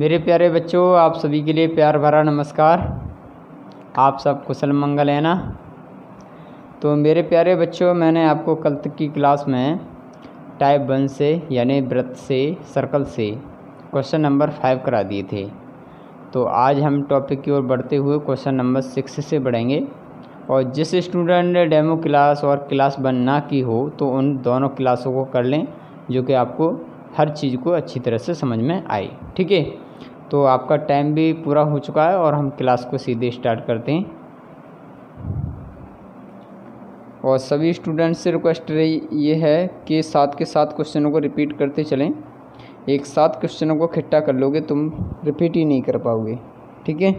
मेरे प्यारे बच्चों, आप सभी के लिए प्यार भरा नमस्कार। आप सब कुशल मंगल है ना। तो मेरे प्यारे बच्चों, मैंने आपको कल तक की क्लास में टाइप 1 से यानी वृत्त से, सर्कल से क्वेश्चन नंबर 5 करा दिए थे। तो आज हम टॉपिक की ओर बढ़ते हुए क्वेश्चन नंबर 6 से बढ़ेंगे। और जिस स्टूडेंट ने डेमो क्लास और क्लास 1 ना की हो तो उन दोनों क्लासों को कर लें, जो कि आपको हर चीज़ को अच्छी तरह से समझ में आए। ठीक है, तो आपका टाइम भी पूरा हो चुका है और हम क्लास को सीधे स्टार्ट करते हैं। और सभी स्टूडेंट्स से रिक्वेस्ट ये है कि साथ के साथ क्वेश्चनों को रिपीट करते चलें। एक साथ क्वेश्चनों को इकट्ठा कर लोगे तुम रिपीट ही नहीं कर पाओगे। ठीक है,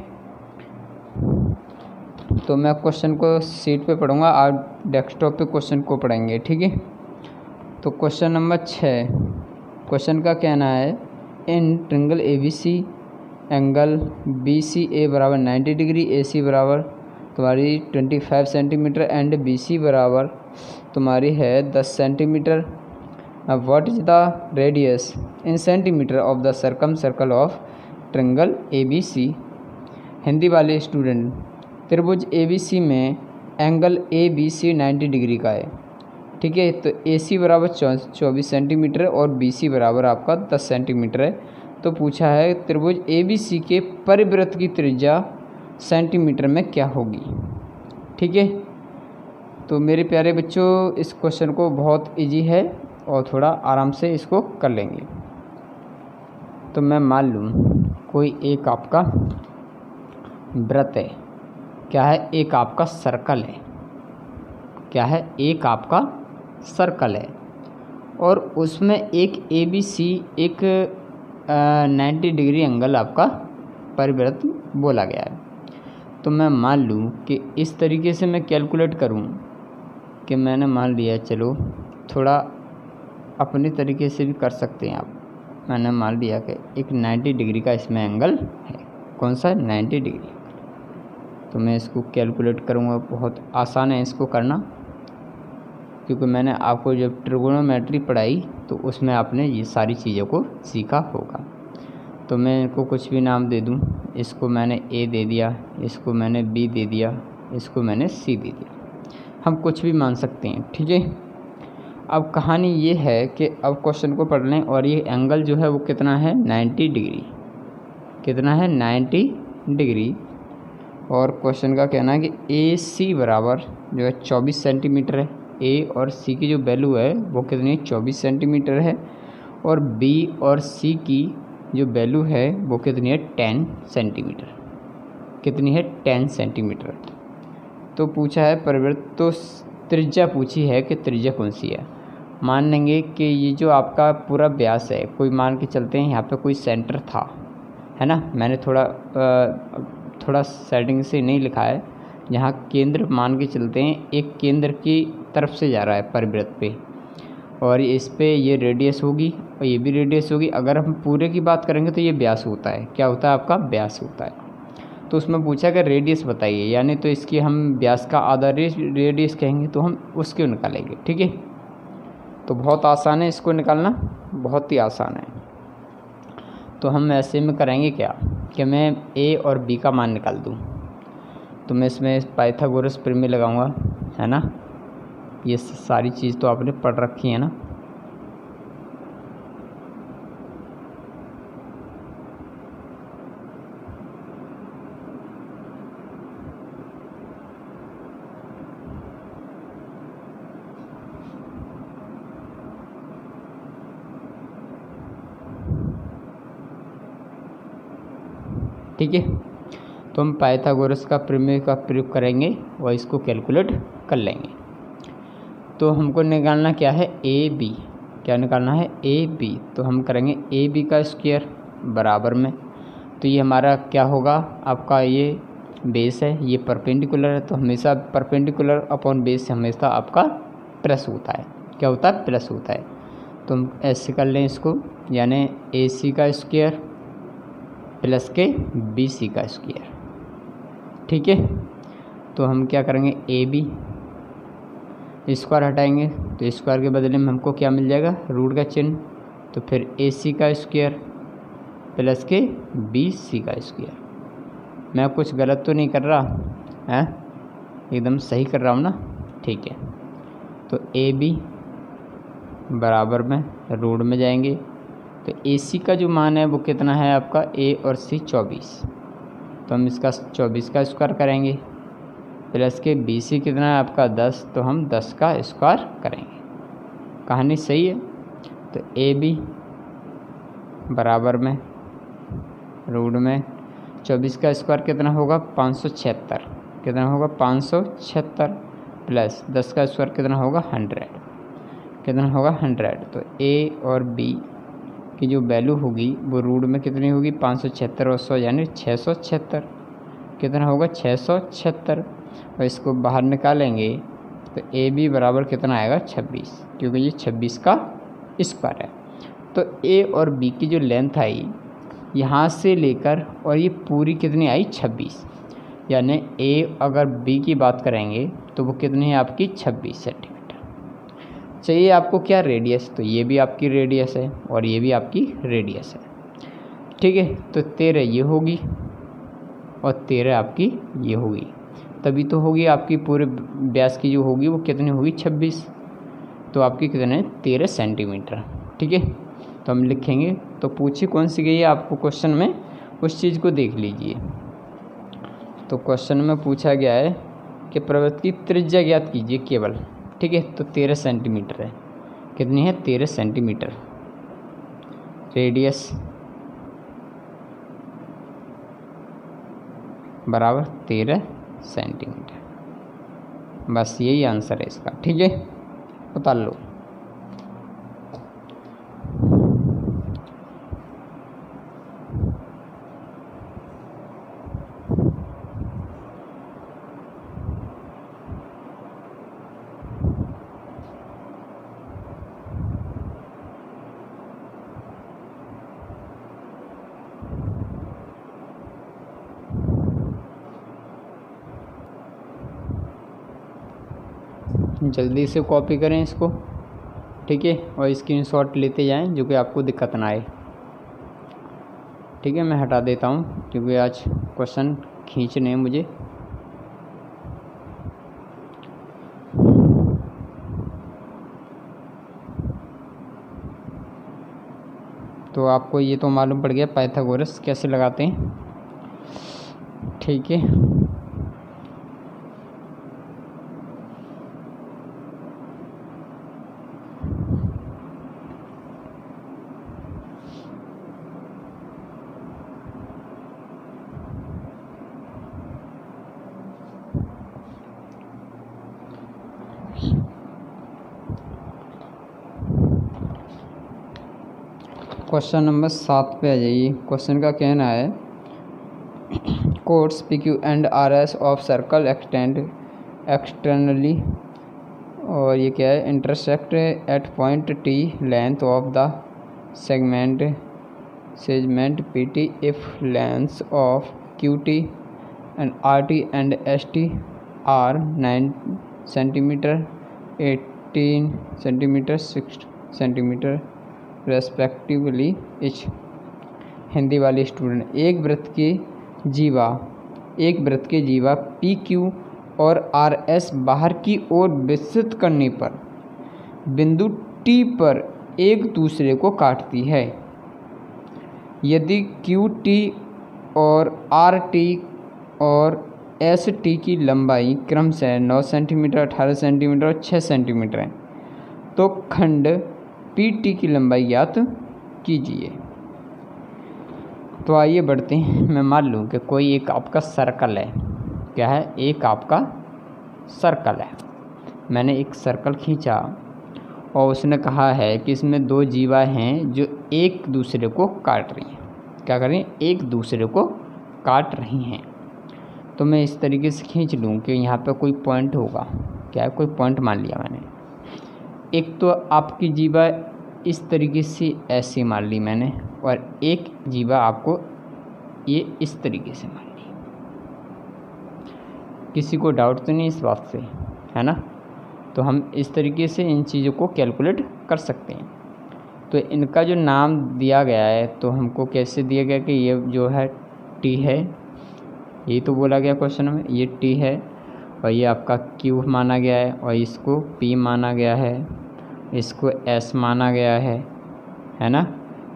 तो मैं क्वेश्चन को सीट पे पढ़ूंगा, आप डेस्कटॉप पे क्वेश्चन को पढ़ेंगे। ठीक है, तो क्वेश्चन नंबर 6, क्वेश्चन का कहना है इन ट्रिंगल ABC एंगल BCA बराबर 90 डिग्री, AC बराबर तुम्हारी 25 सेंटीमीटर एंड BC बराबर तुम्हारी है 10 सेंटीमीटर। अब what is the radius in centimetre of the circle of triangle ABC। Hindi वाले स्टूडेंट, त्रिभुज ABC में एंगल ABC 90 डिग्री का है। ठीक है, तो AC बराबर 24 सेंटीमीटर और BC बराबर आपका 10 सेंटीमीटर है। तो पूछा है त्रिभुज ABC के परिवृत्त की त्रिज्या सेंटीमीटर में क्या होगी। ठीक है, तो मेरे प्यारे बच्चों, इस क्वेश्चन को बहुत इजी है और थोड़ा आराम से इसको कर लेंगे। तो मैं मान लूँ कोई एक आपका वृत्त है। क्या है? एक आपका सर्कल है। क्या है? एक आपका सर्कल है और उसमें एक ABC, एक 90 डिग्री एंगल आपका परिवृत्त बोला गया है। तो मैं मान लूँ कि इस तरीके से मैं कैलकुलेट करूँ कि मैंने मान लिया, चलो थोड़ा अपने तरीके से भी कर सकते हैं आप। मैंने मान लिया कि एक 90 डिग्री का इसमें एंगल है। कौन सा? 90 डिग्री। तो मैं इसको कैलकुलेट करूँगा। बहुत आसान है इसको करना, क्योंकि मैंने आपको जब ट्रिगोनोमेट्री पढ़ाई तो उसमें आपने ये सारी चीज़ों को सीखा होगा। तो मैं इनको कुछ भी नाम दे दूँ। इसको मैंने A दे दिया, इसको मैंने B दे दिया, इसको मैंने C दे दिया। हम कुछ भी मान सकते हैं। ठीक है, अब कहानी ये है कि अब क्वेश्चन को पढ़ लें। और ये एंगल जो है वो कितना है? 90 डिग्री। कितना है? 90 डिग्री। और क्वेश्चन का कहना है कि AC बराबर जो है 24 सेंटीमीटर है। A और C की जो वैल्यू है वो कितनी है? 24 सेंटीमीटर है। और B और C की जो वैल्यू है वो कितनी है? 10 सेंटीमीटर। कितनी है? 10 सेंटीमीटर। तो पूछा है परिवृत्त, तो त्रिज्या पूछी है कि त्रिज्या कौन सी है। मान लेंगे कि ये जो आपका पूरा व्यास है, कोई मान के चलते हैं यहाँ पे कोई सेंटर था, है ना। मैंने थोड़ा सेटिंग से नहीं लिखा है। यहाँ केंद्र मान के चलते हैं, एक केंद्र की तरफ से जा रहा है परिवृत्त पे, और इस पे ये रेडियस होगी और ये भी रेडियस होगी। अगर हम पूरे की बात करेंगे तो ये व्यास होता है। क्या होता है? आपका व्यास होता है। तो उसमें पूछा कि रेडियस बताइए, यानी तो इसकी हम व्यास का आधा रेडियस कहेंगे तो हम उसको निकालेंगे। ठीक है, तो बहुत आसान है इसको निकालना, बहुत ही आसान है। तो हम ऐसे में करेंगे क्या कि मैं A और B का मान निकाल दूँ। तो मैं इसमें पाइथागोरस प्रमेय लगाऊंगा, है ना। ये सारी चीज़ तो आपने पढ़ रखी है ना। ठीक है, तो हम पाइथागोरस का प्रमेय का प्रयोग करेंगे और इसको कैलकुलेट कर लेंगे। तो हमको निकालना क्या है? AB। क्या निकालना है? AB। तो हम करेंगे AB का स्क्वायर बराबर में, तो ये हमारा क्या होगा? आपका ये बेस है, ये परपेंडिकुलर है, तो हमेशा परपेंडिकुलर अपॉन बेस से हमेशा आपका प्लस होता है। क्या होता है? प्लस होता है। तो हम ऐसे कर लें इसको, यानी AC का स्क्वायर प्लस के BC का स्क्वायर। ठीक है, तो हम क्या करेंगे? AB स्क्वायर हटाएंगे तो स्क्वायर के बदले में हमको क्या मिल जाएगा? रूट का चिन्ह। तो फिर AC का स्क्वायर प्लस के BC का स्क्वायर। मैं कुछ गलत तो नहीं कर रहा है, एकदम सही कर रहा हूँ ना, ठीक है। तो AB बराबर में रूट में जाएंगे, तो AC का जो मान है वो कितना है आपका, A और C 24, तो हम इसका 24 का स्क्वायर करेंगे, प्लस के BC कितना है आपका 10, तो हम 10 का स्क्वायर करेंगे। कहानी सही है। तो AB बराबर में रूट में 24 का स्क्वायर कितना होगा 576, कितना होगा 576, प्लस 10 का स्क्वायर कितना होगा 100, कितना होगा 100। तो A और B की जो वैल्यू होगी वो रूट में कितनी होगी 576 और 100 यानी 676, कितना होगा 676। और इसको बाहर निकालेंगे तो AB बराबर कितना आएगा 26, क्योंकि ये 26 का स्क्वायर है। तो A और B की जो लेंथ आई यहाँ से लेकर और ये पूरी कितनी आई 26, यानी A अगर B की बात करेंगे तो वो कितनी है आपकी 26 सेंटीमीटर। चाहिए आपको क्या रेडियस, तो ये भी आपकी रेडियस है और ये भी आपकी रेडियस है, ठीक है। तो 13 ये होगी और 13 आपकी ये होगी, तभी तो होगी आपकी पूरे व्यास की जो होगी वो कितनी होगी 26, तो आपकी कितने 13 सेंटीमीटर, ठीक है। तो हम लिखेंगे, तो पूछी कौन सी गई है आपको क्वेश्चन में, उस चीज़ को देख लीजिए। तो क्वेश्चन में पूछा गया है कि पर्वत की त्रिज्या ज्ञात कीजिए केवल, ठीक है। तो 13 सेंटीमीटर है, कितनी है 13 सेंटीमीटर। रेडियस बराबर 13 सेंटीमीटर, बस यही आंसर है इसका, ठीक है। बता लो। जल्दी से कॉपी करें इसको, ठीक है, और स्क्रीनशॉट लेते जाएं जो कि आपको दिक्कत ना आए, ठीक है। मैं हटा देता हूं क्योंकि आज क्वेश्चन खींचने हैं मुझे। तो आपको ये तो मालूम पड़ गया पाइथागोरस कैसे लगाते हैं, ठीक है। क्वेश्चन नंबर 7 पे आ जाइए। क्वेश्चन का कहना है chords PQ and RS of circle extend externally, और ये क्या है, intersect at point T length of the segment PT if length of QT and RT and ST are 9 centimetre 18 centimetre 6 centimetre respectively each. Hindi वाले student, एक वृत्त के जीवा PQ और RS बाहर की ओर विस्तृत करने पर बिंदु T पर एक दूसरे को काटती है। यदि QT और RT और ST की लंबाई क्रमशः 9 सेंटीमीटर 18 सेंटीमीटर और 6 सेंटीमीटर है, तो खंड PT की लंबाई ज्ञात कीजिए। तो आइए बढ़ते हैं। मैं मान लूँ कि कोई एक आपका सर्कल है, क्या है, एक आपका सर्कल है। मैंने एक सर्कल खींचा और उसने कहा है कि इसमें दो जीवा हैं जो एक दूसरे को काट रही हैं। क्या कर रही हैं, एक दूसरे को काट रही हैं। तो मैं इस तरीके से खींच लूँ कि यहाँ पे कोई पॉइंट होगा, क्या है, कोई पॉइंट मान लिया मैंने। एक तो आपकी जीवा इस तरीके से ऐसे मान ली मैंने, और एक जीवा आपको ये इस तरीके से मान ली। किसी को डाउट तो नहीं इस बात से, है ना। तो हम इस तरीके से इन चीज़ों को कैलकुलेट कर सकते हैं। तो इनका जो नाम दिया गया है तो हमको कैसे दिया गया कि ये जो है टी है, यही तो बोला गया क्वेश्चन में, ये टी है और ये आपका क्यू माना गया है और इसको पी माना गया है, इसको एस माना गया है ना,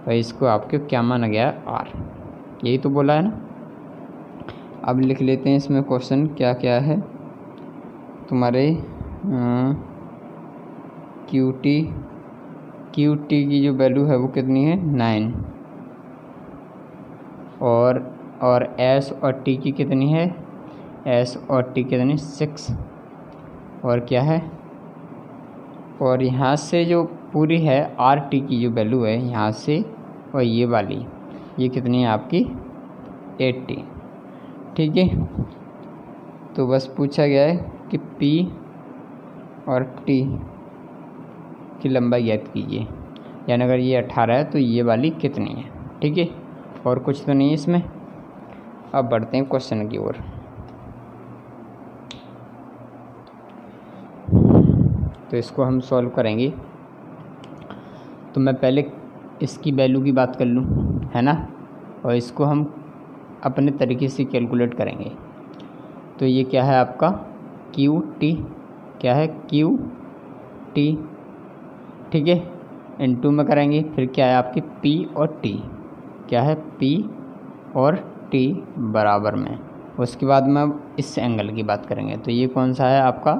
और इसको आपके क्या माना गया है, आर, यही तो बोला है ना। अब लिख लेते हैं इसमें क्वेश्चन क्या क्या है तुम्हारे। क्यू टी की जो वैल्यू है वो कितनी है 9, और एस और टी की कितनी है, एस और टी कितनी 6, और क्या है, और यहाँ से जो पूरी है आर टी की जो वैल्यू है यहाँ से और ये वाली ये कितनी है आपकी 80। ठीक है, तो बस पूछा गया है कि पी और टी की लंबाई ज्ञात कीजिए, यानी अगर ये 18 है तो ये वाली कितनी है। ठीक है, और कुछ तो नहीं है इसमें। अब बढ़ते हैं क्वेश्चन की ओर। तो इसको हम सॉल्व करेंगे, तो मैं पहले इसकी वैल्यू की बात कर लूँ, है ना, और इसको हम अपने तरीके से कैलकुलेट करेंगे। तो ये क्या है आपका क्यू टी, क्या है क्यू टी, ठीक है, इनटू में करेंगे, फिर क्या है आपकी पी और टी, क्या है पी और टी बराबर में, उसके बाद में अब इस एंगल की बात करेंगे। तो ये कौन सा है आपका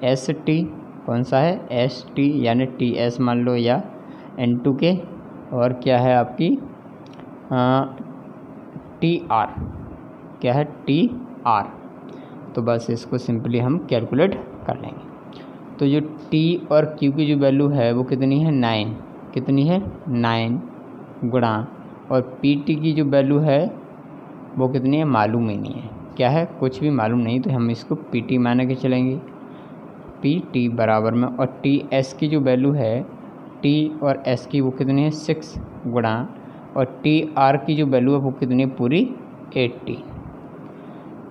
एस टी, कौन सा है एस टी, यानी टी एस मान लो या एन टू के, और क्या है आपकी टी आर, क्या है टी आर। तो बस इसको सिंपली हम कैलकुलेट कर लेंगे। तो जो टी और क्यू की जो वैल्यू है वो कितनी है 9, कितनी है 9 गुणा, और पी टी की जो वैल्यू है वो कितनी है मालूम ही नहीं है, क्या है कुछ भी मालूम नहीं, तो हम इसको पी टी मान के चलेंगे, पी टी बराबर में, और टी एस की जो वैल्यू है टी और एस की वो कितनी है 6 गुणा, और टी आर की जो वैल्यू है वो कितनी है पूरी 80।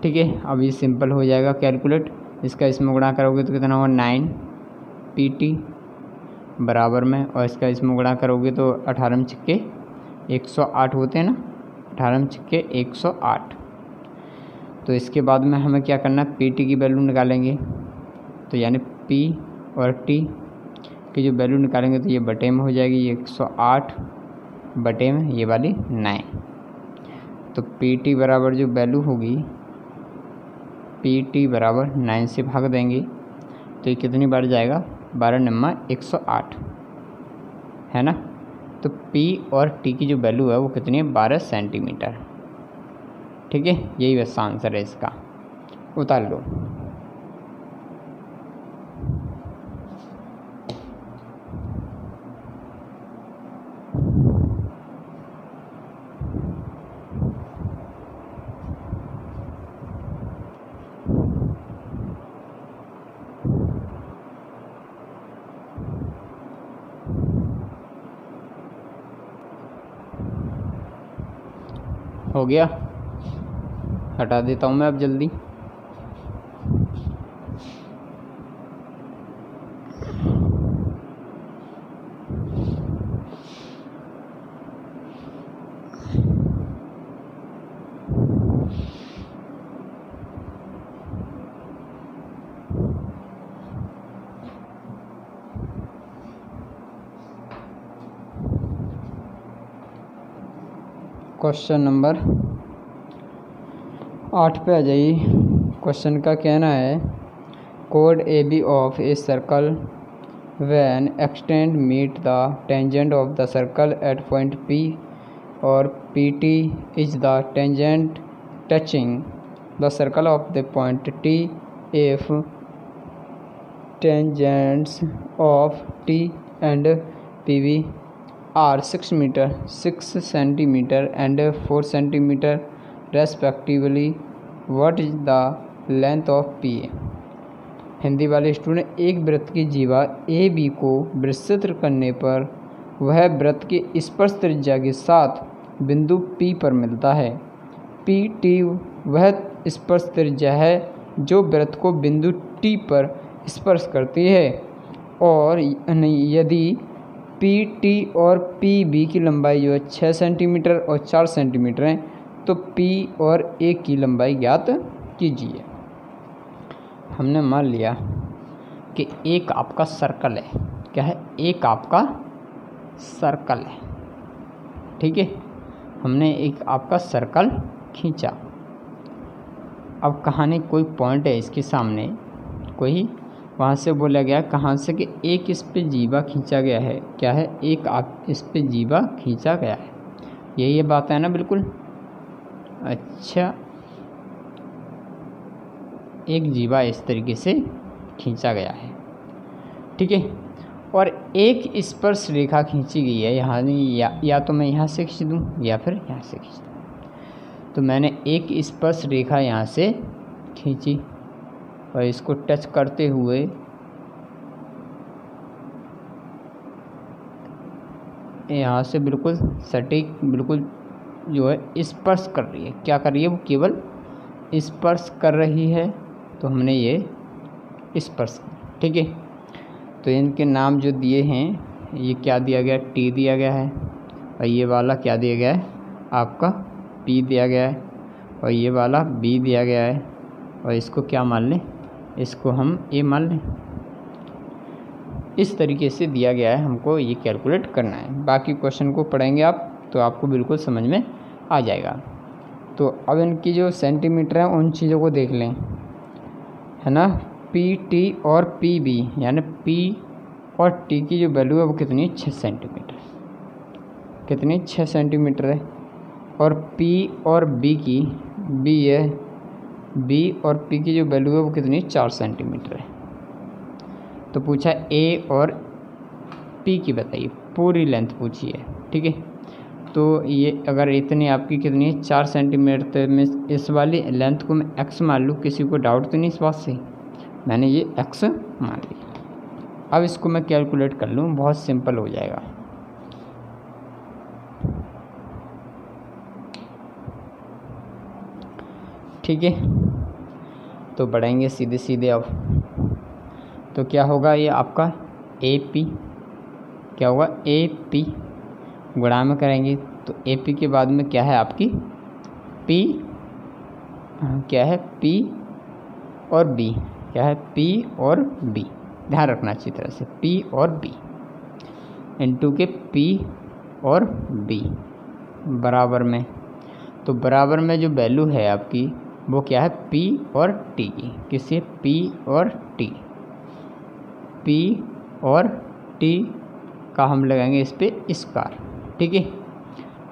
ठीक है, अब ये सिंपल हो जाएगा कैलकुलेट, इसका इसमें गुणा करोगे तो कितना होगा 9 पी टी बराबर में, और इसका इसमें गुणा करोगे तो 18 में छिक्के 108 होते हैं ना, 18 में छिक्के 108। तो इसके बाद में हमें क्या करना है पी टी की वैल्यू निकालेंगे, तो यानी पी और टी की जो वैल्यू निकालेंगे तो ये बटे में हो जाएगी, ये 108 बटे में ये वाली 9। तो पी टी बराबर जो वैल्यू होगी पी टी बराबर 9 से भाग देंगे तो ये कितनी बार जाएगा 12 नम्मा 108, है ना। तो पी और टी की जो वैल्यू है वो कितनी है 12 सेंटीमीटर। ठीक है, यही बस आंसर है इसका, उतार लो। हो गया, हटा देता हूँ मैं अब जल्दी। क्वेश्चन नंबर 8 पे आ जाइए। क्वेश्चन का कहना है कोड A B of a circle when extend meet the tangent of the circle at point P और P T is the tangent touching the circle of the point T if tangents of T and P we are 6 meter, 6 centimeter and 4 centimeter respectively. What is the length of P? Hindi वाले student, एक वृत्त की जीवा A B को विस्तृत करने पर वह वृत्त के स्पर्श त्रिज्या के साथ बिंदु P पर मिलता है। पी टी वह स्पर्श त्रिज्या है जो वृत्त को बिंदु T पर स्पर्श करती है, और यदि पी टी और पी बी की लंबाई जो है 6 सेंटीमीटर और 4 सेंटीमीटर है, तो पी और ए की लंबाई ज्ञात कीजिए। हमने मान लिया कि एक आपका सर्कल है, क्या है, एक आपका सर्कल है, ठीक है। हमने एक आपका सर्कल खींचा। अब कहानी कोई पॉइंट है इसके सामने, कोई वहाँ से बोला गया कहाँ से कि एक इस पे जीवा खींचा गया है, क्या है, एक आप इस पे जीवा खींचा गया है, ये बात है ना, बिल्कुल। अच्छा, एक जीवा इस तरीके से खींचा गया है, ठीक है, और एक स्पर्श रेखा खींची गई है यहाँ, या तो मैं यहाँ से खींच दूँ या फिर यहाँ से खींच दूँ। तो मैंने एक स्पर्श रेखा यहाँ से खींची और इसको टच करते हुए यहाँ से बिल्कुल सटीक, बिल्कुल जो है स्पर्श कर रही है, क्या कर रही है, वो केवल स्पर्श कर रही है। तो हमने ये स्पर्श, ठीक है। तो इनके नाम जो दिए हैं, ये क्या दिया गया, टी दिया गया है, और ये वाला क्या दिया गया है, आपका पी दिया गया है, और ये वाला बी दिया गया है, और इसको क्या मान लें, इसको हम ए मान लें। इस तरीके से दिया गया है, हमको ये कैलकुलेट करना है। बाकी क्वेश्चन को पढ़ेंगे आप तो आपको बिल्कुल समझ में आ जाएगा। तो अब इनकी जो सेंटीमीटर है उन चीज़ों को देख लें, है ना। पी टी और पी बी, यानी पी और टी की जो वैल्यू है वो कितनी, 6 सेंटीमीटर, कितनी, 6 सेंटीमीटर है। और पी और बी की, बी है, बी और पी की जो वैल्यू है वो कितनी, 4 सेंटीमीटर है। तो पूछा ए और पी की बताइए, पूरी लेंथ पूछी है, ठीक है। तो ये अगर इतनी आपकी कितनी है, 4 सेंटीमीटर में इस वाली लेंथ को मैं एक्स मान लूँ, किसी को डाउट तो नहीं इस बात से, मैंने ये एक्स मान लिया। अब इसको मैं कैलकुलेट कर लूँ, बहुत सिंपल हो जाएगा। ठीक है, तो बढ़ाएंगे सीधे सीधे। अब तो क्या होगा, ये आपका ए पी, क्या होगा, ए पी गुणा में करेंगे तो ए पी के बाद में क्या है आपकी पी, क्या है, पी और बी, क्या है, पी और बी, ध्यान रखना अच्छी तरह से, पी और बी इनटू के पी और बी बराबर में। तो बराबर में जो वैल्यू है आपकी वो क्या है, पी और टी की, किससे, पी और टी, पी और टी का हम लगाएंगे इस पे स्क्वायर, ठीक है।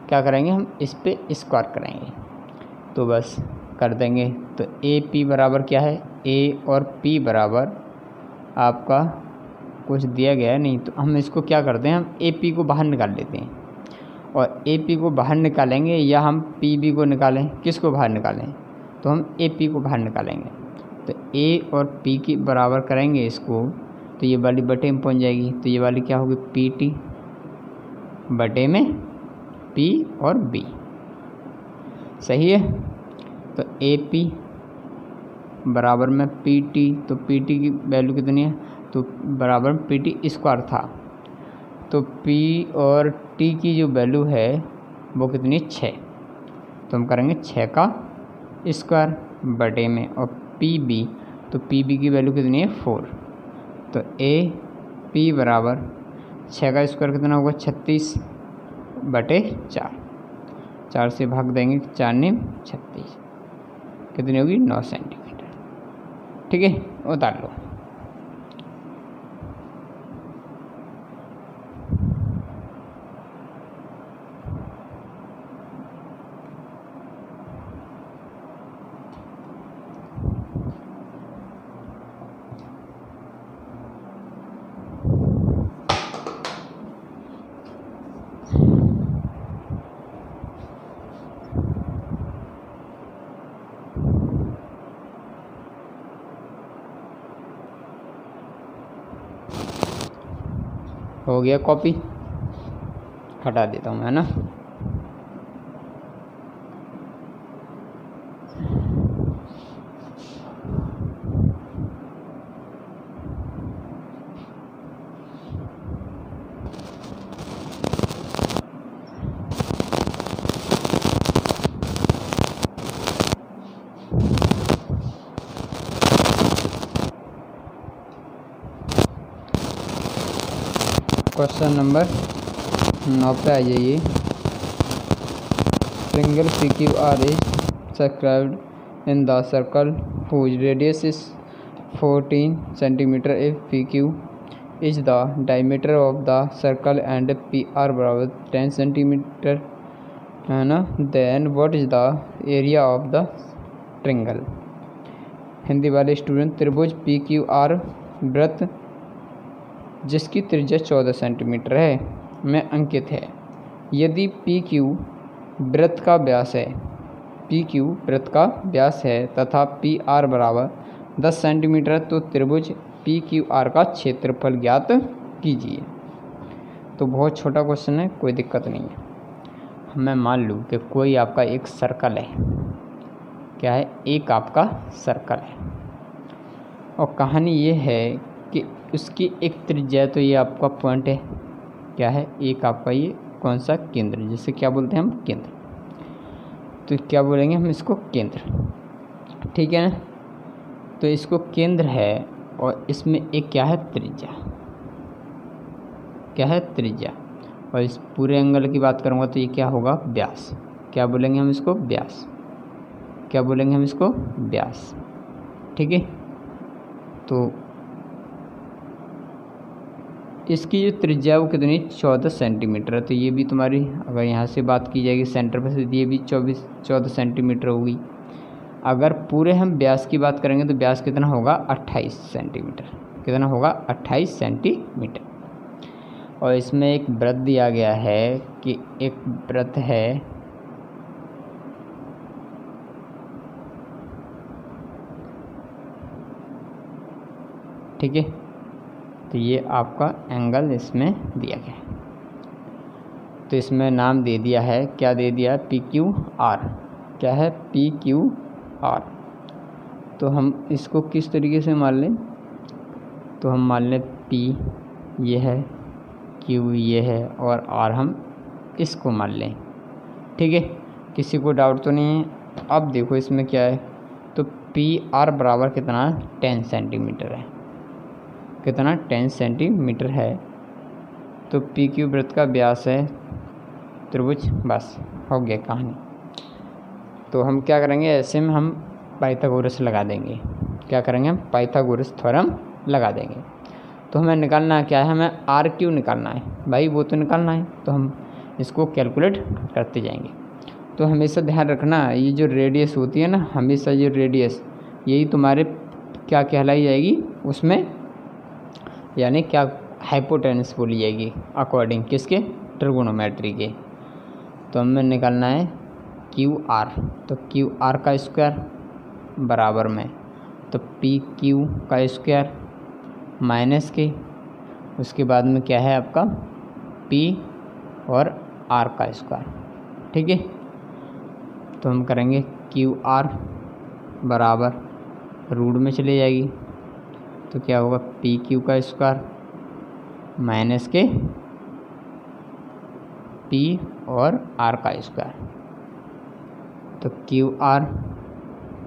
क्या करेंगे हम, इस पे स्क्वायर करेंगे, तो बस कर देंगे। तो ए पी बराबर क्या है, ए और पी बराबर आपका कुछ दिया गया है नहीं, तो हम इसको क्या करते हैं, हम ए पी को बाहर निकाल लेते हैं, और ए पी को बाहर निकालेंगे या हम पी बी को निकालें, किसको बाहर निकालें, तो हम ए पी को बाहर निकालेंगे। तो ए और पी की बराबर करेंगे इसको, तो ये वाली बटे में पहुंच जाएगी, तो ये वाली क्या होगी, पी टी बटे में पी और बी, सही है। तो ए पी बराबर में पी टी, तो पी टी की वैल्यू कितनी है, तो बराबर में पी टी स्क्वायर था, तो पी और टी की जो वैल्यू है वो कितनी, 6, तो हम करेंगे 6 का स्क्वायर बटे में, और पी बी, तो पी बी की वैल्यू कितनी है, 4, तो ए पी बराबर 6 का स्क्वायर कितना होगा, 36 बटे 4, 4 से भाग देंगे, 4 ने 36, कितनी होगी, 9 सेंटीमीटर, ठीक है। उतार लो। हो गया कॉपी, हटा देता हूँ, है ना। क्वेश्चन नंबर 9 पे आ जाइए। Triangle PQR is described in the circle whose radius is 14 centimeter. If PQ is the diameter of the circle and PR बराबर 10 centimeter है ना, then what is the area of the triangle। Hindi वाले student, त्रिभुज PQR वृत्त जिसकी त्रिज्या 14 centimetre है में अंकित है। यदि PQ वृत्त का व्यास है, PQ वृत्त का व्यास है तथा PR बराबर 10 सेंटीमीटर तो त्रिभुज PQR का क्षेत्रफल ज्ञात कीजिए। तो बहुत छोटा क्वेश्चन है, कोई दिक्कत नहीं है। मैं मान लूँ कि कोई आपका एक सर्कल है, क्या है, एक आपका सर्कल है और कहानी ये है कि उसकी एक त्रिज्या, तो ये आपका पॉइंट है, क्या है, एक आपका ये कौन सा केंद्र, जिसे क्या बोलते हैं हम, केंद्र। तो क्या बोलेंगे हम इसको, केंद्र, ठीक है ना। तो इसको केंद्र है और इसमें एक क्या है, त्रिज्या, क्या है, त्रिज्या। और इस पूरे एंगल की बात करूँगा तो ये क्या होगा, व्यास। क्या बोलेंगे हम इसको, व्यास। क्या बोलेंगे हम इसको, व्यास, ठीक है। तो इसकी जो त्रिज्या है वो कितनी, 14 सेंटीमीटर है। तो ये भी तुम्हारी, अगर यहाँ से बात की जाएगी सेंटर पर से, ये भी 14 सेंटीमीटर होगी। अगर पूरे हम व्यास की बात करेंगे तो व्यास कितना होगा, 28 सेंटीमीटर। कितना होगा, 28 सेंटीमीटर। और इसमें एक वृत्त दिया गया है कि एक वृत्त है, ठीक है। तो ये आपका एंगल इसमें दिया गया है। तो इसमें नाम दे दिया है, क्या दे दिया है, PQR। क्या है, PQR। तो हम इसको किस तरीके से मान लें, तो हम मान लें P ये है, Q ये है और R हम इसको मान लें, ठीक है। किसी को डाउट तो नहीं है। अब देखो इसमें क्या है, तो PR बराबर कितना, 10 सेंटीमीटर है। कितना, 10 सेंटीमीटर है। तो PQ वृत्त का व्यास है त्रिभुज, बस हो गया कहानी। तो हम क्या करेंगे, ऐसे में हम पाइथागोरस लगा देंगे। क्या करेंगे, हम पाइथागोरस थ्योरम लगा देंगे। तो हमें निकालना क्या है, हमें RQ निकालना है भाई, वो तो निकालना है। तो हम इसको कैलकुलेट करते जाएंगे। तो हमेशा ध्यान रखना, ये जो रेडियस होती है ना, हमेशा ये रेडियस यही तुम्हारे क्या कहलाई जाएगी उसमें, यानी क्या, हाइपोटेनस बोली जाएगी अकॉर्डिंग किसके, ट्रिगोनोमेट्री के। तो हमें निकालना है QR। तो QR का स्क्वायर बराबर में, तो PQ का स्क्वायर माइनस के, उसके बाद में क्या है आपका P और R का स्क्वायर, ठीक है। तो हम करेंगे QR बराबर रूट में चले जाएगी, तो क्या होगा, PQ का स्क्वायर माइनस के P और R का स्क्वायर। तो QR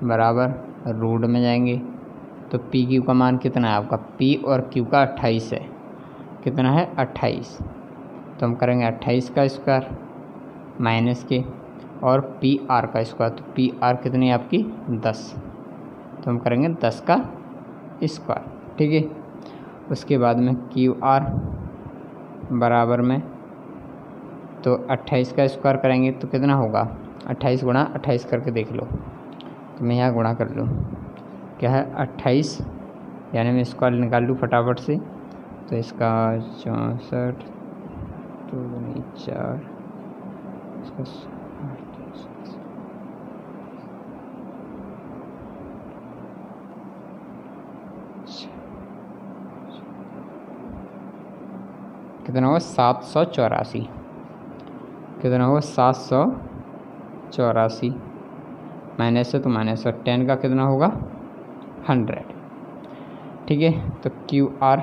बराबर रूट में जाएंगे, तो PQ का मान कितना है आपका, P और Q का 28 है। कितना है, 28। तो हम करेंगे 28 का स्क्वायर माइनस के और PR का स्क्वायर। तो PR कितनी है आपकी, 10। तो हम करेंगे 10 का स्क्वायर, ठीक है। उसके बाद में QR बराबर में, तो 28 का स्क्वायर करेंगे तो कितना होगा, 28 गुणा 28 करके देख लो। तो मैं यहाँ गुणा कर लूँ, क्या है 28, यानी मैं स्क्वायर निकाल लूँ फटाफट से। तो इसका 64, 2 दूनी 4, इसका कितना होगा, 784। कितना होगा, 784 माइनस है तो माइनस, और 10 का कितना होगा, 100, ठीक है। तो QR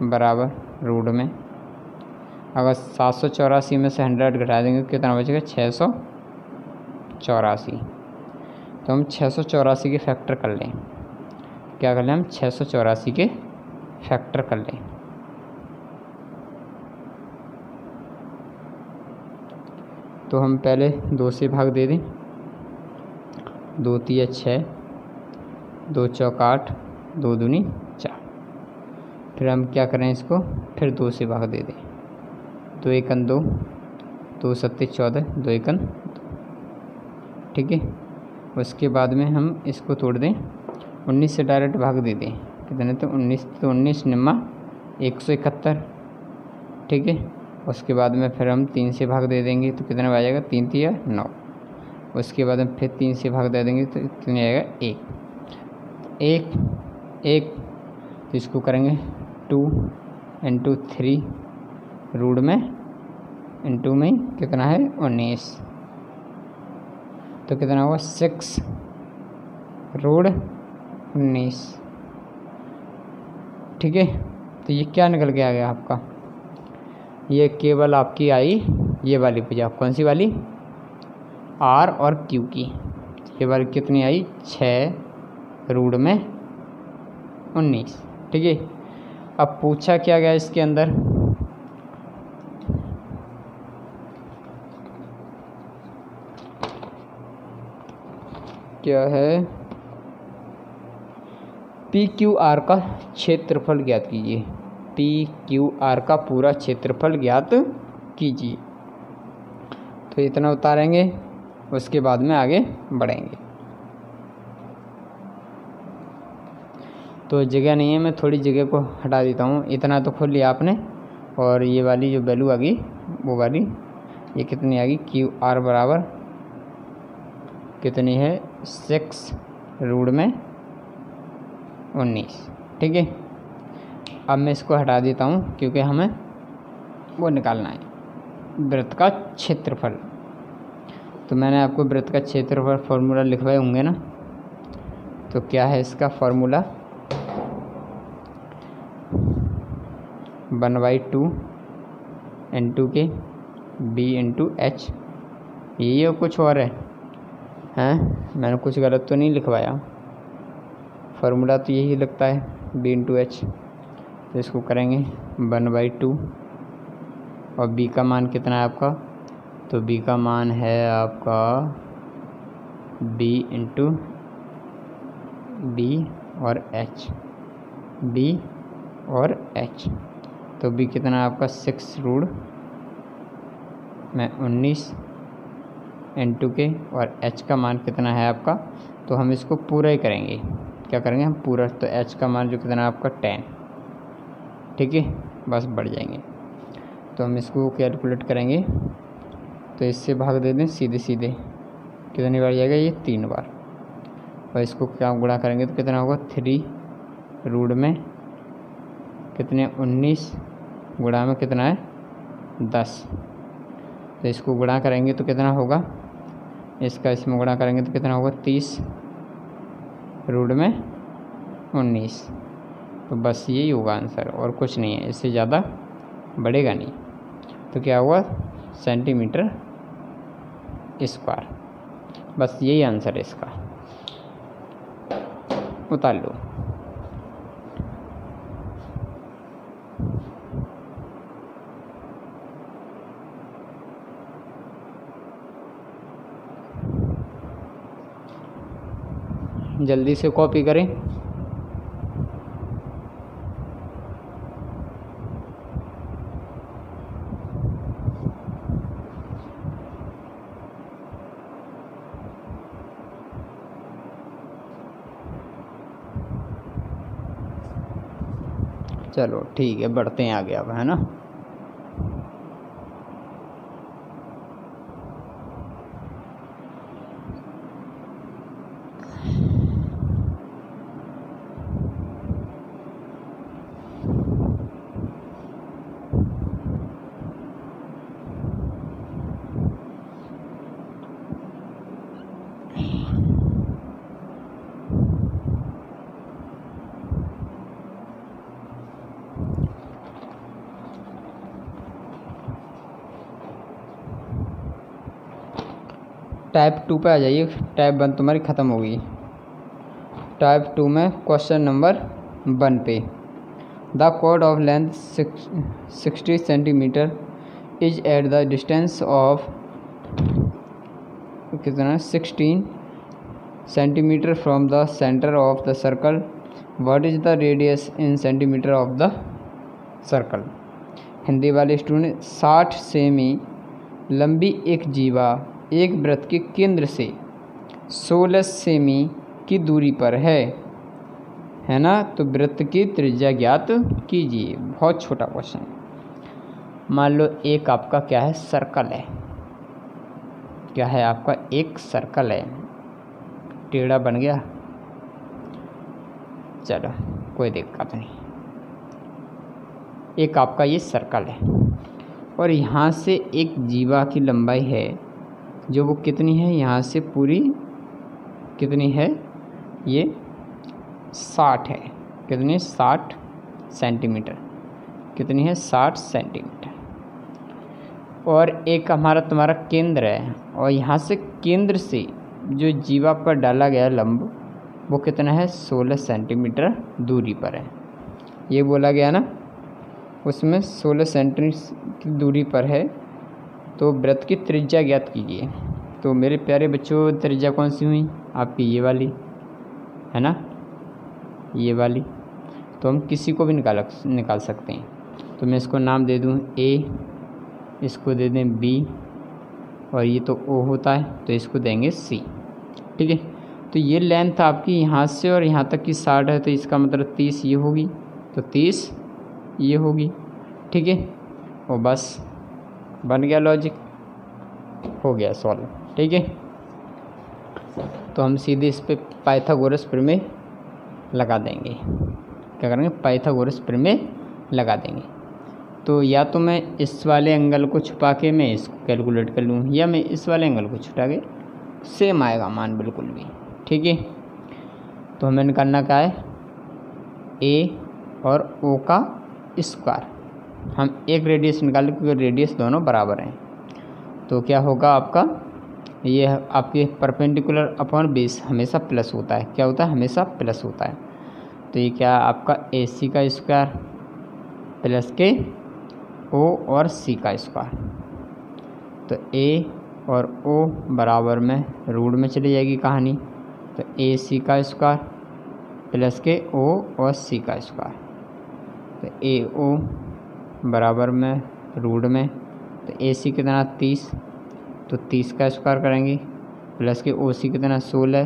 बराबर रूट में, अगर 784 में से 100 घटा देंगे तो कितना बचेगा, 684। तो हम 684 के फैक्टर कर लें। क्या कर लें हम, 684 के फैक्टर कर लें। तो हम पहले 2 से भाग दे दें। 2 तिया 6, 2 चौक 8, 2 दूनी 4। फिर हम क्या करें, इसको फिर 2 से भाग दे दें। 2 एकन 2, 2 सत्ते 14, 2 एकन 2। ठीक है। उसके बाद में हम इसको तोड़ दें। 19 से डायरेक्ट भाग दे दें। कितने, तो 19 निम्मा 171। ठीक है। उसके बाद में फिर हम 3 से भाग दे देंगे तो कितना आ जाएगा, 3 तिया 9। उसके बाद हम फिर 3 से भाग दे देंगे तो कितने आएगा, 1। तो इसको करेंगे 2 इंटू 3 रूट में इंटू में कितना है 19, तो कितना होगा 6 रूट 19। ठीक है। तो ये क्या निकल के आ गया आपका, ये केवल आपकी आई ये वाली भुजा, कौन सी वाली, आर और क्यू की। ये वाली कितनी आई, 6 रूट में 19। ठीक है। अब पूछा क्या गया इसके अंदर, क्या है, पी क्यू आर का क्षेत्रफल ज्ञात कीजिए। पी क्यू आर का पूरा क्षेत्रफल ज्ञात कीजिए। तो इतना उतारेंगे, उसके बाद में आगे बढ़ेंगे। तो जगह नहीं है, मैं थोड़ी जगह को हटा देता हूँ। इतना तो खोल लिया आपने, और ये वाली जो वैल्यू आ गई वो वाली, ये कितनी आ गई, क्यू आर बराबर कितनी है, 6 रूट में 19। ठीक है। अब मैं इसको हटा देता हूँ क्योंकि हमें वो निकालना है, वृत्त का क्षेत्रफल। तो मैंने आपको वृत्त का क्षेत्रफल फॉर्मूला लिखवाए होंगे ना, तो क्या है इसका फॉर्मूला, 1/2 इंटू के बी इंटू एच। ये कुछ और है, मैंने कुछ गलत तो नहीं लिखवाया, फार्मूला तो यही लगता है बी इंटू एच। तो इसको करेंगे 1/2, और बी का मान कितना है आपका, तो बी का मान है आपका बी इंटू बी और एच, बी और एच। तो बी कितना है आपका 6 रूट में 19 इंटू के, और एच का मान कितना है आपका, तो हम इसको पूरा ही करेंगे। क्या करेंगे हम पूरा, तो एच का मान जो कितना है आपका 10। ठीक है, बस बढ़ जाएंगे। तो हम इसको कैलकुलेट करेंगे, तो इससे भाग दे दें सीधे सीधे, कितनी बार जाएगा ये 3 बार। और इसको क्या गुणा करेंगे तो कितना होगा 3 रूट में कितने 19 गुणा में कितना है 10। तो इसको गुणा करेंगे तो कितना होगा, इसका इसमें गुणा करेंगे तो कितना होगा 30 रूट में 19। तो बस यही होगा आंसर, और कुछ नहीं है, इससे ज़्यादा बढ़ेगा नहीं। तो क्या हुआ, सेंटीमीटर स्क्वायर। बस यही आंसर है इसका, उतार लो। जल्दी से कॉपी करें। चलो ठीक है, बढ़ते हैं आगे अब, है ना। टाइप 2 पे आ जाइए, टाइप 1 तुम्हारी ख़त्म होगी। टाइप 2 में क्वेश्चन नंबर 1 पे, the chord of length 60 centimetre is at the distance of कितना 16 centimetre from the centre of the circle, what is the radius in centimetre of the circle. Hindi वाले student, 60 semi लंबी एक जीवा एक वृत्त के केंद्र से 16 सेमी की दूरी पर है ना। तो वृत्त की त्रिज्या ज्ञात कीजिए। बहुत छोटा क्वेश्चन। मान लो एक आपका क्या है, सर्कल है। क्या है आपका, एक सर्कल है। टेढ़ा बन गया, चलो कोई दिक्कत नहीं। एक आपका ये सर्कल है और यहाँ से एक जीवा की लंबाई है जो वो कितनी है, यहाँ से पूरी कितनी है, ये 60 है। कितनी, 60 सेंटीमीटर। कितनी है, 60 सेंटीमीटर। और एक हमारा तुम्हारा केंद्र है और यहाँ से केंद्र से जो जीवा पर डाला गया लंब वो कितना है, 16 सेंटीमीटर दूरी पर है। ये बोला गया ना, उसमें 16 सेंटीमीटर की दूरी पर है। तो वृत्त की त्रिज्या ज्ञात कीजिए। तो मेरे प्यारे बच्चों, त्रिज्या कौन सी हुई आपकी, ये वाली है ना, ये वाली। तो हम किसी को भी निकाल सकते हैं। तो मैं इसको नाम दे दूँ ए, इसको दे दें बी, और ये तो ओ होता है तो इसको देंगे सी। ठीक है। तो ये लेंथ आपकी यहाँ से और यहाँ तक की 60 है, तो इसका मतलब 30 ये होगी, तो 30 ये होगी। ठीक है। और बस बन गया, लॉजिक हो गया सॉल्व। ठीक है। तो हम सीधे इस पे पाइथागोरस प्रमेय लगा देंगे। क्या करेंगे, पाइथागोरस प्रमेय लगा देंगे। तो या तो मैं इस वाले एंगल को छुपा के मैं इसको कैलकुलेट कर लूँ, या मैं इस वाले एंगल को छुपा के, सेम आएगा मान बिल्कुल भी। ठीक है। तो हमें निकालना क्या है, ए और ओ का स्क्वायर। हम एक रेडियस निकालें क्योंकि रेडियस दोनों बराबर हैं। तो क्या होगा आपका, ये आपके परपेंडिकुलर अपॉन बेस हमेशा प्लस होता है। क्या होता है, हमेशा प्लस होता है। तो ये क्या आपका ए सी का स्क्वायर प्लस के ओ और सी का स्क्वायर। तो ए और ओ बराबर में रूट में चली जाएगी कहानी। तो ए सी का स्क्वायर प्लस के ओ और सी का स्क्वायर। तो ए ओ बराबर में रूट में, तो ए सी कितना 30, तो 30 का स्क्वायर करेंगे, प्लस के ओ सी कितना 16,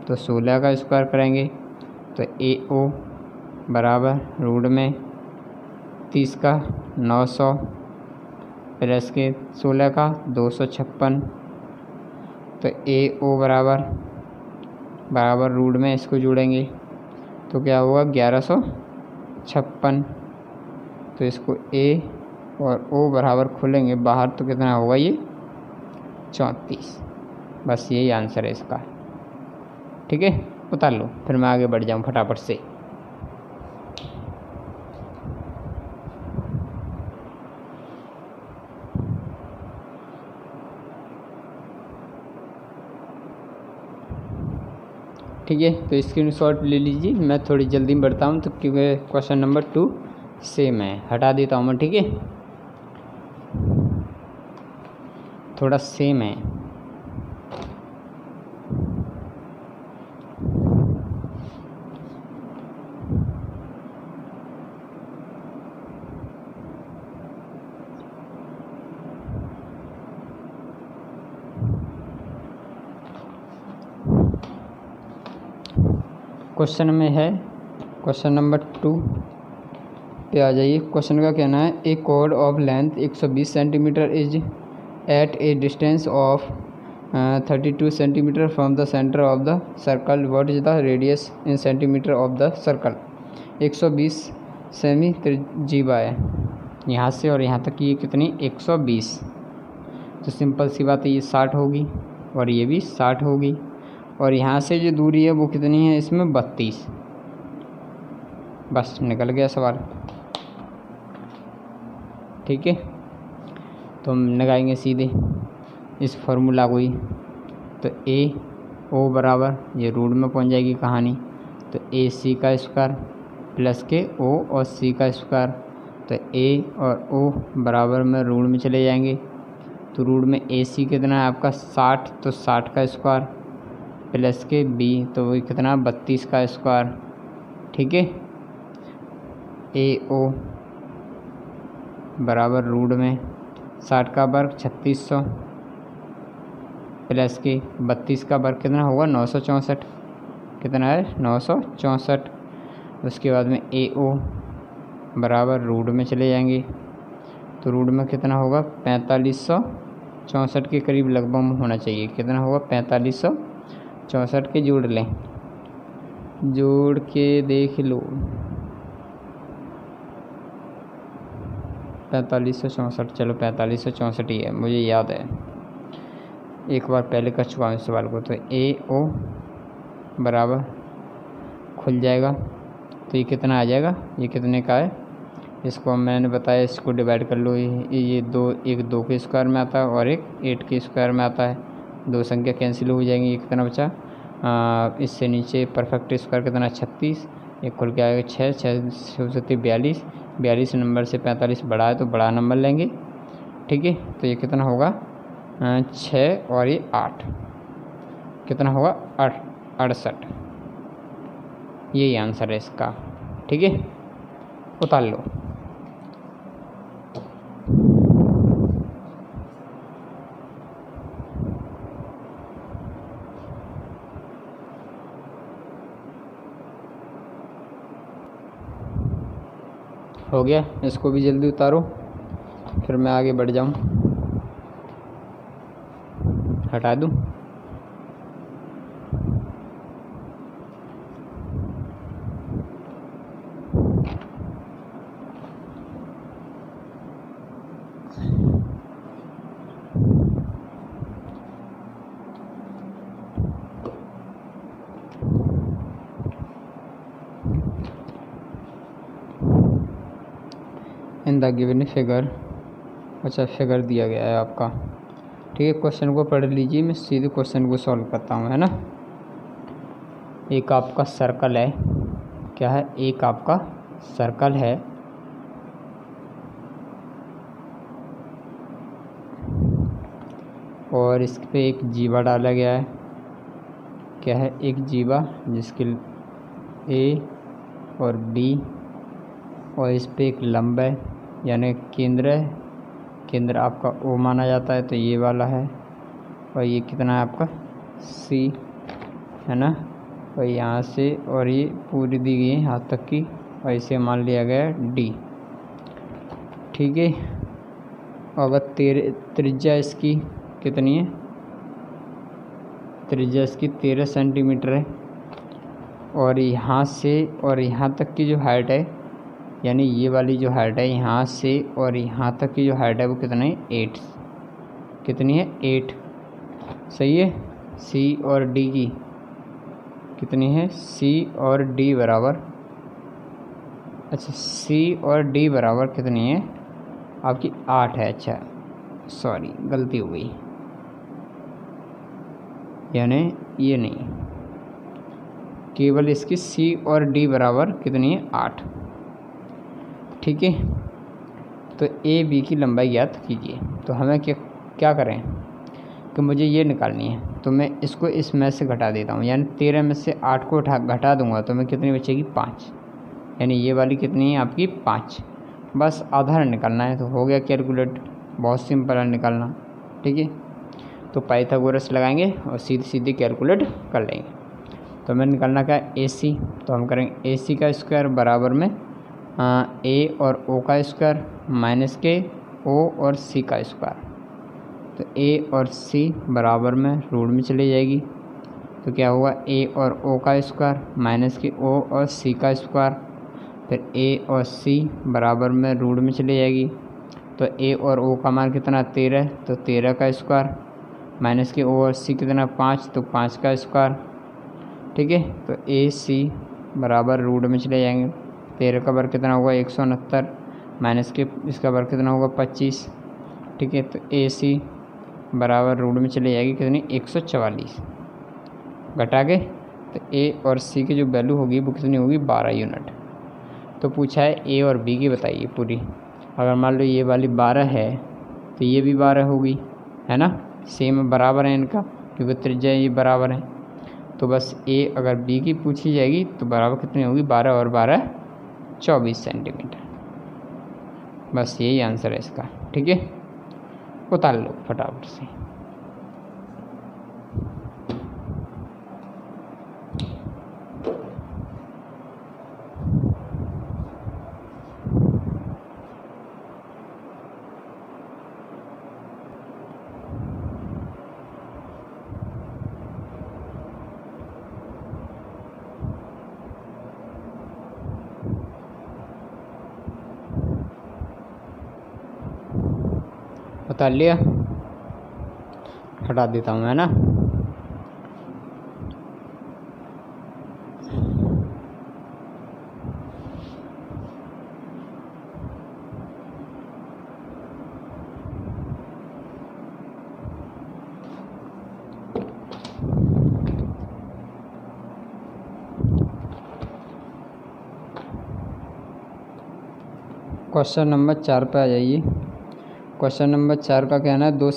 तो 16 का स्क्वायर करेंगे। तो ए ओ बराबर रूट में 30 का 900 प्लस के 16 का 256। तो ए ओ बराबर रूट में इसको जोड़ेंगे तो क्या होगा 1156। तो इसको ए और ओ बराबर खोलेंगे बाहर तो कितना होगा ये 34। बस यही आंसर है इसका। ठीक है, उतार लो, फिर मैं आगे बढ़ जाऊँ फटाफट से। ठीक है, तो स्क्रीनशॉट ले लीजिए। मैं थोड़ी जल्दी में बढ़ता हूँ तो क्योंकि क्वेश्चन नंबर 2 सेम है, हटा देता हूँ मैं। ठीक है, थोड़ा सेम है। क्वेश्चन में है, क्वेश्चन नंबर 2 पे आ जाइए। क्वेश्चन का कहना है, a cord of length 120 centimetre is at a distance of 32 centimetre from the centre of the circle, what is the radius in centimetre of the circle. 120 सेमी त्रिज्या है यहाँ से और यहाँ तक की ये कितनी 120। तो सिंपल सी बात है, ये 60 होगी और ये भी 60 होगी। और यहाँ से जो दूरी है वो कितनी है इसमें 32। बस निकल गया सवाल। ठीक है, तो हम लगाएंगे सीधे इस फॉर्मूला को ही। तो ए ओ बराबर ये रूट में पहुँच जाएगी कहानी। तो ए सी का स्क्वायर प्लस के ओ और सी का स्क्वायर। तो ए और ओ बराबर में रूट में चले जाएंगे। तो रूट में ए सी कितना है आपका 60, तो 60 का स्क्वायर प्लस के बी तो वही कितना 32 का स्क्वायर। ठीक है, ए ओ बराबर रूट में 60 का वर्ग 3600 प्लस के 32 का वर्ग कितना होगा 964, कितना है 964। उसके बाद में ए ओ बराबर रूट में चले जाएंगे तो रूट में कितना होगा 4564 के करीब लगभग होना चाहिए। कितना होगा 4564 के जोड़ लें, जोड़ के देख लो 4564, चलो 4564 ही है, मुझे याद है एक बार पहले कर चुका हूँ इस सवाल को। तो ए ओ बराबर खुल जाएगा तो ये कितना आ जाएगा, ये कितने का है इसको मैंने बताया, इसको डिवाइड कर लो। ये दो, एक 2 के स्क्वायर में आता है और एक 8 के स्क्वायर में आता है। दो संख्या कैंसिल हो जाएंगी, ये कितना बचा इससे नीचे परफेक्ट स्क्वायर कितना 36, एक खुल के आएगा 6, 6 42, 42 नंबर से 45 बड़ा है तो बड़ा नंबर लेंगे। ठीक है, तो ये कितना होगा 6 और ये 8, कितना होगा 68। यही आंसर है इसका। ठीक है, उतार लो। हो गया, इसको भी जल्दी उतारो फिर मैं आगे बढ़ जाऊं। हटा दूं, इन द गिवन फिगर, अच्छा फिगर दिया गया है आपका। ठीक है, क्वेश्चन को पढ़ लीजिए, मैं सीधे क्वेश्चन को सॉल्व करता हूँ, है ना। एक आपका सर्कल है, क्या है, एक आपका सर्कल है और इस पे एक जीवा डाला गया है। क्या है, एक जीवा जिसके ए और बी और इस पे एक लंब है यानी केंद्र है, केंद्र आपका ओ माना जाता है तो ये वाला है। और ये कितना है आपका सी, है ना। और यहाँ से और ये पूरी दी गई है यहाँ तक की, और इसे मान लिया गया है डी। ठीक है, अगर त्रिज्या इसकी कितनी है, त्रिज्या इसकी 13 सेंटीमीटर है और यहाँ से और यहाँ तक की जो हाइट है यानी ये वाली जो हाइट है यहाँ से और यहाँ तक की जो हाइट है वो कितना है 8, कितनी है 8, सही है। सी और डी की कितनी है, सी और डी बराबर, अच्छा सी और डी बराबर कितनी है आपकी 8 है। अच्छा सॉरी गलती हो गई, यानी ये नहीं, केवल इसकी सी और डी बराबर कितनी है 8। ठीक है, तो ए बी की लंबाई ज्ञात कीजिए। तो हमें क्या करें कि मुझे ये निकालनी है, तो मैं इसको इसमें से घटा देता हूँ, यानी 13 में से 8 को घटा दूंगा तो मैं कितनी बचेगी 5, यानी ये वाली कितनी है आपकी 5। बस आधार निकालना है तो हो गया कैलकुलेट, बहुत सिंपल है निकालना। ठीक है, तो पाइथागोरस लगाएंगे और सीधी सीधी कैलकुलेट कर लेंगे। तो हमें निकालना क्या है ए सी, तो हम करेंगे ए सी का स्क्वायर बराबर में ए और ओ का स्क्वायर माइनस के ओ और सी का स्क्वायर। तो ए और सी बराबर में रूट में चली जाएगी तो क्या होगा ए और ओ का स्क्वायर माइनस के ओ और सी का स्क्वायर। फिर ए और सी बराबर में रूट में चली जाएगी तो ए और ओ का मान कितना 13, तो 13 का स्क्वायर माइनस के ओ और सी कितना 5, तो 5 का स्क्वायर। ठीक है, तो ए सी बराबर रूट में चले जाएंगे, 13 का वर्ग कितना होगा 169 माइनस के इसका वर्ग कितना होगा 25। ठीक है, तो ए सी बराबर रूट में चले जाएगी कितनी 144, घटा के तो ए और सी की जो वैल्यू होगी वो कितनी होगी 12 यूनिट। तो पूछा है ए और बी की बताइए पूरी, अगर मान लो ये वाली 12 है तो ये भी 12 होगी, है ना, सेम बराबर है इनका क्योंकि त्रिज्या ये बराबर है। तो बस ए अगर बी की पूछी जाएगी तो बराबर कितनी होगी, 12 और 12 24 सेंटीमीटर। बस यही आंसर है इसका। ठीक है, उतार लो फटाफट से। उतार लिया, हटा देता हूँ, है ना। क्वेश्चन नंबर 4 पे आ जाइए। क्वेश्चन नंबर 4 का कहना है दो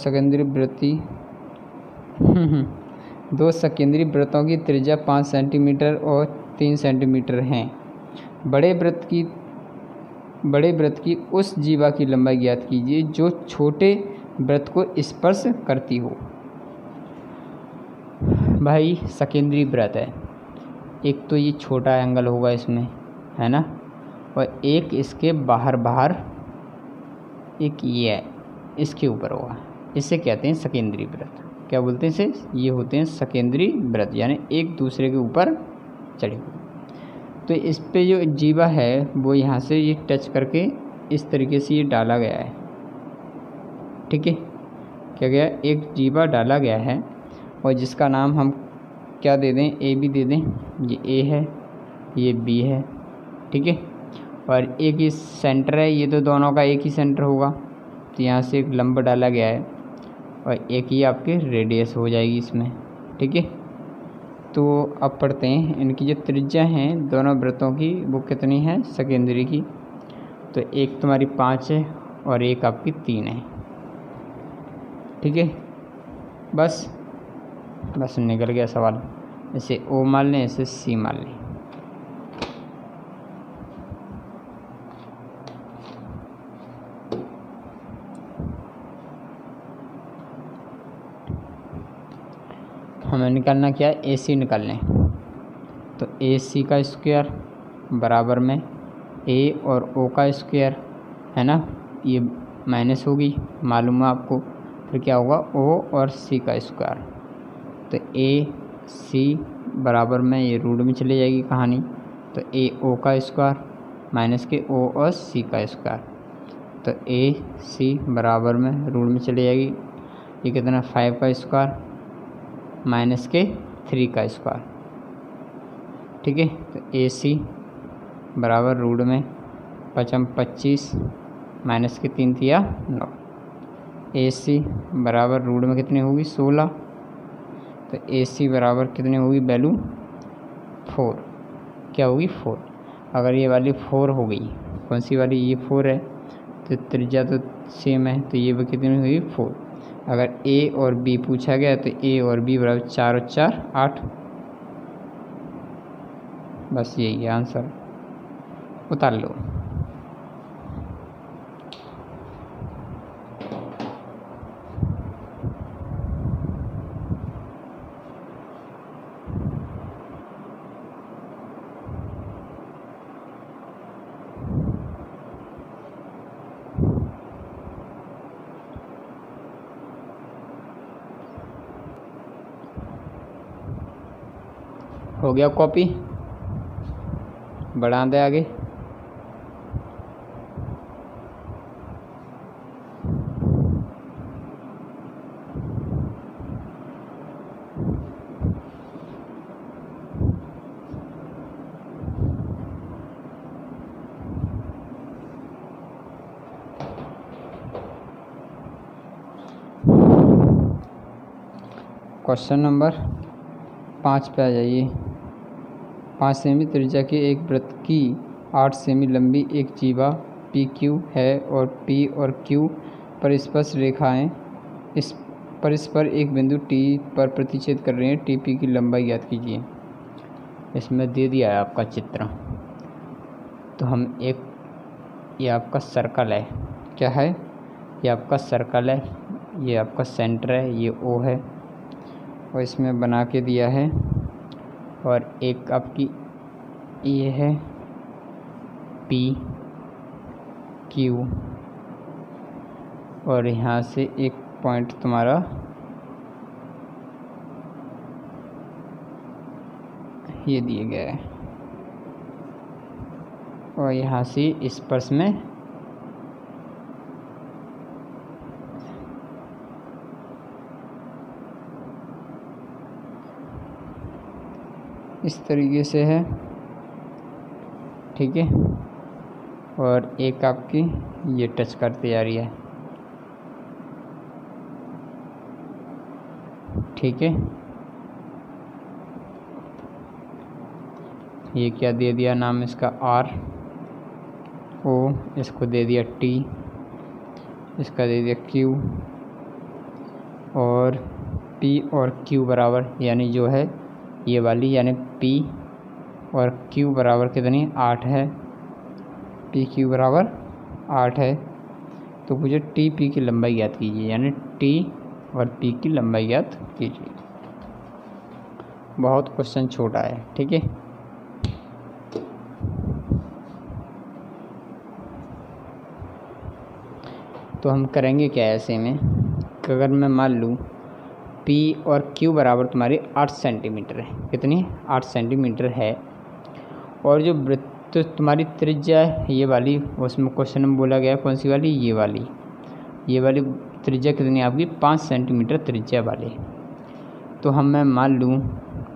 सकेंद्रीय वृत्तों की त्रिज्या 5 सेंटीमीटर और 3 सेंटीमीटर हैं। बड़े वृत्त की उस जीवा की लंबाई ज्ञात कीजिए जो छोटे वृत्त को स्पर्श करती हो। भाई सकेंद्रीय वृत्त है, एक तो ये छोटा एंगल होगा इसमें, है ना, और एक इसके बाहर एक ये है इसके ऊपर होगा। इसे कहते हैं सकेंद्रीय वृत्त। क्या बोलते हैं इसे? ये होते हैं सकेंद्रीय वृत्त, यानी एक दूसरे के ऊपर चढ़े हुए। तो इस पे जो जीवा है वो यहाँ से ये टच करके इस तरीके से ये डाला गया है। ठीक है, क्या गया, एक जीवा डाला गया है और जिसका नाम हम क्या दे दें, ए बी दे दें। ये ए है, ये बी है। ठीक है, और एक ही सेंटर है, ये तो दोनों का एक ही सेंटर होगा। तो यहाँ से एक लंब डाला गया है और एक ही आपके रेडियस हो जाएगी इसमें। ठीक है, तो अब पढ़ते हैं इनकी जो त्रिज्या हैं दोनों वृत्तों की वो कितनी है सकेंद्री की। तो एक तुम्हारी 5 है और एक आपकी 3 है। ठीक है, बस निकल गया सवाल। इसे ओ मान लें, इसे सी मान लें। हमें निकालना क्या है, ए सी निकाल लें। तो ए सी का स्क्वायर बराबर में ए और ओ का स्क्वायर, है ना, ये माइनस होगी, मालूम है आपको। फिर क्या होगा, ओ और सी का स्क्वायर। तो ए सी बराबर में ये रूट में चली जाएगी कहानी। तो ए ओ का स्क्वायर माइनस के ओ और सी का स्क्वायर। तो ए सी बराबर में रूट में चली जाएगी। ये कितना, 5 का स्क्वायर माइनस के 3 का स्क्वायर। ठीक है, तो ए सी बराबर रूट में 25 माइनस के 3 थिया 9। ए सी बराबर रूट में कितनी होगी, 16। तो ए सी बराबर कितनी होगी वैल्यू, 4। क्या होगी, 4। अगर ये वाली 4 हो गई, कौन सी वाली, ये 4 है, तो त्रिज्या तो सेम है, तो ये कितनी हुई, 4। अगर ए और बी पूछा गया तो ए और बी बराबर 4 और 4 8। बस यही है आंसर, उतार लो। हो गया कॉपी, बढ़ा दे आगे। क्वेश्चन नंबर 5 पे आ जाइए। 5 सेमी त्रिज्या के एक वृत्त की 8 सेमी लंबी एक जीवा पी क्यू है और पी और क्यू पर स्पर्श रेखाएं पर इस पर एक बिंदु टी पर प्रतिच्छेद कर रहे हैं, टी पी की लंबाई ज्ञात कीजिए। इसमें दे दिया है आपका चित्र। तो हम ये आपका सर्कल है, क्या है, ये आपका सर्कल है, ये आपका सेंटर है, ये ओ है और इसमें बना के दिया है। और एक आपकी ये है पी क्यू और यहाँ से एक पॉइंट तुम्हारा ये दिया गया है और यहाँ से इस पर्स में इस तरीके से है, ठीक है। और एक आपकी ये टच करती जा रही है, ठीक है। ये क्या दे दिया नाम इसका, आर ओ, इसको दे दिया टी, इसका दे दिया क्यू और पी और क्यू बराबर, यानी जो है ये वाली, यानी पी और क्यू बराबर कितनी, 8 है। पी क्यू बराबर 8 है। तो मुझे टी पी की लंबाई ज्ञात कीजिए, यानी टी और पी की लंबाई ज्ञात कीजिए। बहुत क्वेश्चन छोटा है, ठीक है। तो हम करेंगे क्या ऐसे में, कि अगर मैं मान लूँ P और Q बराबर तुम्हारी 8 सेंटीमीटर है, कितनी, 8 सेंटीमीटर है। और जो वृत्त तुम्हारी त्रिज्या है ये वाली, उसमें क्वेश्चन में बोला गया कौन सी वाली, ये वाली त्रिज्या कितनी आपकी, 5 सेंटीमीटर त्रिज्या वाली। तो मैं मान लूँ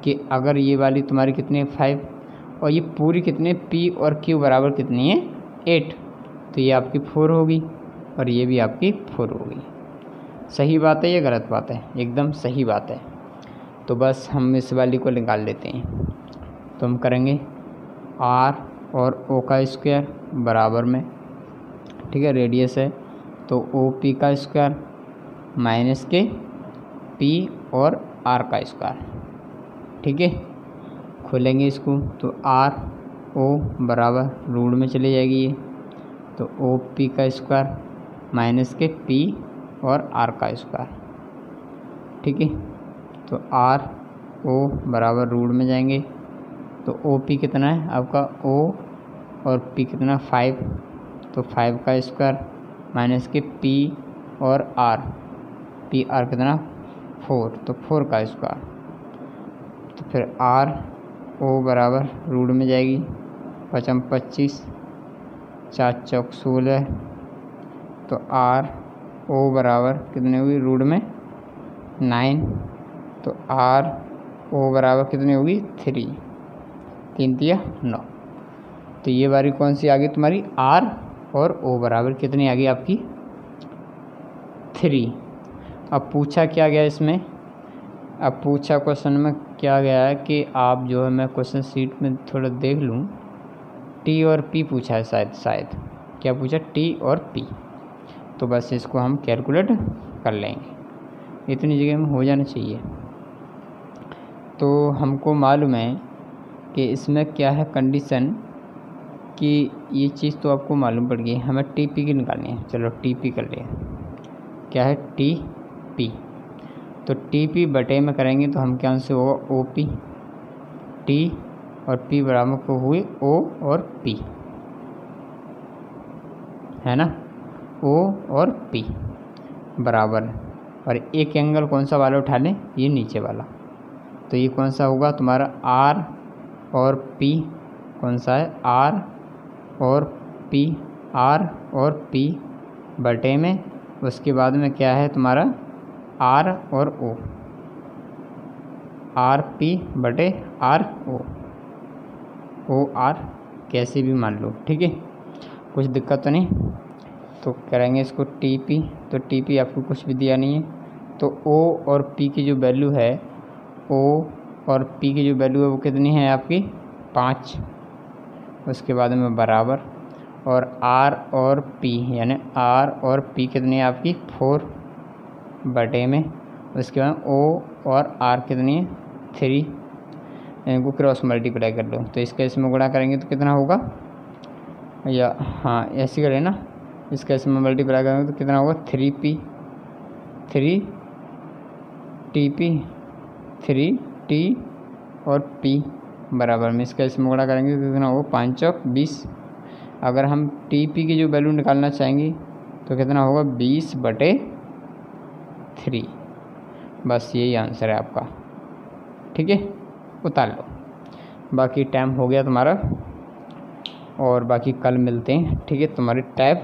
कि अगर ये वाली तुम्हारी कितनी है, 5 और ये पूरी कितनी, P और Q बराबर कितनी है, 8, तो ये आपकी 4 होगी और ये भी आपकी 4 होगी। सही बात है या गलत बात है, एकदम सही बात है। तो बस हम इस वाली को निकाल लेते हैं। तो हम करेंगे R और O का स्क्वायर बराबर में, ठीक है, रेडियस है तो OP का स्क्वायर माइनस के P और R का स्क्वायर, ठीक है। खोलेंगे इसको तो R O बराबर रूट में चले जाएगी ये, तो OP का स्क्वायर माइनस के P और R का स्क्वायर, ठीक है। तो R O बराबर रूट में जाएंगे तो OP कितना है आपका, O और P कितना, 5, तो 5 का स्क्वायर माइनस के P और R, P R कितना, 4, तो 4 का स्क्वायर। तो फिर R O बराबर रूट में जाएगी, 5 25, 4 चौक 16, तो R O बराबर कितने होगी, रूट में 9, तो R O बराबर कितनी होगी, 3, 3 तिया 9। तो ये वाली कौन सी आ गई तुम्हारी, R और O बराबर कितनी आ गई आपकी, 3। अब पूछा क्या गया इसमें, अब पूछा क्वेश्चन में क्या गया है कि आप जो है, मैं क्वेश्चन शीट में थोड़ा देख लूँ, T और P पूछा है शायद क्या पूछा, T और P। तो बस इसको हम कैलकुलेट कर लेंगे, इतनी जगह में हो जाना चाहिए। तो हमको मालूम है कि इसमें क्या है कंडीशन, कि ये चीज़ तो आपको मालूम पड़ गई, हमें टी पी की निकालनी है। चलो टी पी कर ले, क्या है टी पी, तो टी पी बटे में करेंगे तो हम क्या आंसर होगा, ओ पी, टी और पी बराबर को हुए ओ और पी, है ना, ओ और पी बराबर। और एक एंगल कौन सा वाला उठा लें, ये नीचे वाला, तो ये कौन सा होगा तुम्हारा, आर और पी, कौन सा है, आर और पी, आर और पी बटे में, उसके बाद में क्या है तुम्हारा, आर और ओ, आर पी बटे आर ओ आर, कैसे भी मान लो, ठीक है, कुछ दिक्कत तो नहीं। तो करेंगे इसको टी पी, तो टी पी आपको कुछ भी दिया नहीं है, तो ओ और पी की जो वैल्यू है, ओ और पी की जो वैल्यू है वो कितनी है आपकी, 5, उसके बाद में बराबर, और आर और पी, यानी आर और पी कितनी है आपकी, 4 बटे में, उसके बाद ओ और आर कितनी है 3, इनको क्रॉस मल्टीप्लाई कर लो तो इसका इसमें गुणा करेंगे तो कितना होगा, या हाँ ऐसे करें ना, इसका इसमें मल्टीप्लाई करेंगे तो कितना होगा 3p 3tp 3t और p बराबर में इसका इसमें गुणा करेंगे तो कितना होगा 5 चौक 20। अगर हम टी की जो वैल्यू निकालना चाहेंगे तो कितना होगा 20/3। बस यही आंसर है आपका, ठीक है, उतार लो। बाकी टाइम हो गया तुम्हारा और बाकी कल मिलते हैं, ठीक है। तुम्हारी टाइप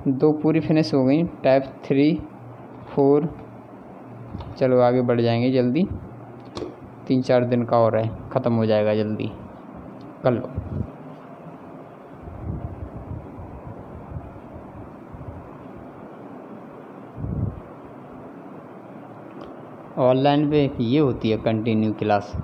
2 पूरी फिनिश हो गई, टाइप 3 4 चलो आगे बढ़ जाएंगे जल्दी, 3-4 दिन का और है, ख़त्म हो जाएगा जल्दी, कर लो। ऑनलाइन पे ये होती है कंटिन्यू क्लास।